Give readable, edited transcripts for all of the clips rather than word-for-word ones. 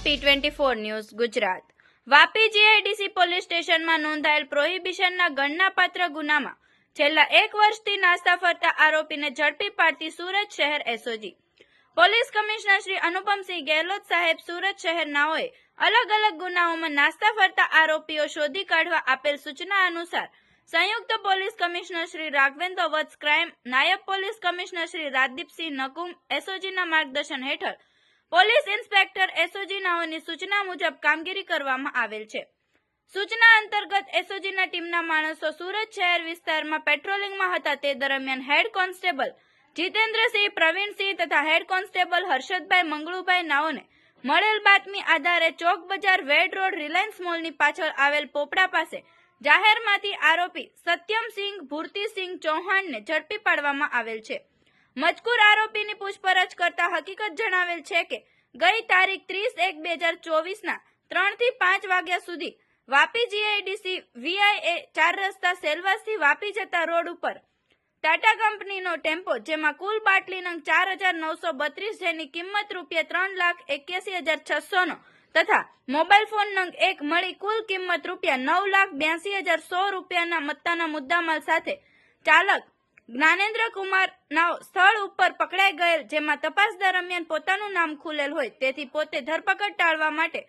P24 news Gujarat. Vapi GIDC police સ્ટેશનમાં નોંધાયેલ પ્રોહિબિશનના ગણનાપાત્ર ગુનામાં છેલ્લા 1 વર્ષથી નાસ્તા ફરતા આરોપીને ઝડપી પાડતી સુરત શહેર SOG police commissioner Shri Anupamsinh Gehlot સાહેબ સુરત શહેરનાઓએ અલગ અલગ ગુનાઓમાં નાસ્તા ફરતા આરોપીઓ શોધી કાઢવા આપેલ સૂચના અનુસાર સંયુક્ત પોલીસ કમિશનર શ્રી રાઘવેન્દ્ર વત્સ ક્રાઇમ, નાયબ પોલીસ કમિશનર શ્રી રાજદીપસિંહ નકુમ એસઓજીના માર્ગદર્શન હેઠળ પોલીસ ઇન્સ્પેક્ટર એસઓજી નાઓની સૂચના મુજબ કામગીરી કરવામાં આવેલ છે। સૂચના અંતર્ગત એસઓજીના ટીમના માણસો સુરત શહેર વિસ્તારમાં પેટ્રોલિંગમાં હતા તે દરમિયાન હેડ કોન્સ્ટેબલ જીતેન્દ્રસિંહ, પ્રવીણસિંહ તથા હેડ કોન્સ્ટેબલ હર્ષદભાઈ મંગળુભાઈ નાઓને મળેલ બાતમી આધારે ચોક બજાર વેડ રોડ રિલાયન્સ મોલની પાછળ આવેલ પોપડા પાસે જાહેરમાંથી આરોપી સત્યમસિંહ ભૂરતીસિંહ ચૌહાણને ઝડપી પાડવામાં આવેલ છે। મજકૂર આરોપીની પૂછપરછ કરતા હકીકત જણાવેલ છે કે ગઈ તારીખ 30/1/2024ના 3 થી 5 વાગ્યા સુધી વાપી જીઆઈડીસી VIA 4 રસ્તા સેલવાસથી વાપી જતા રોડ ઉપર ટાટા કંપનીનો ટેમ્પો જેમાં કુલ બાટલી નંગ 4932 જેની કિંમત ₹3,81,600નો તથા મોબાઈલ ફોન નંગ 1 મળી કુલ કિંમત ₹9,82,100 મત્તાના મુદ્દામાલ સાથે ચાલક જ્ઞાનેન્દ્ર કુમાર નાઓ સ્થળ ઉપર પકડાઈ ગયેલ, જેમાં તપાસ દરમિયાન પોતાનું નામ ખુલેલ હોય તેથી પોતે ધરપકડ ટાળવા માટે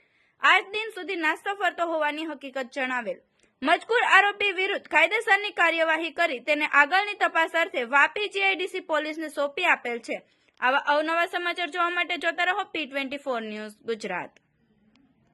આજ દિન સુધી નાસ્તો ફરતો હોવાની હકીકત જણાવેલ। મજકૂર આરોપી વિરુદ્ધ કાયદેસરની કાર્યવાહી કરી તેને આગળની તપાસ અર્થે વાપી જીઆઈડીસી પોલીસને સોંપી આપેલ છે। આવા અવનવા સમાચાર જોવા માટે જોતા રહો P24 ન્યૂઝ ગુજરાત।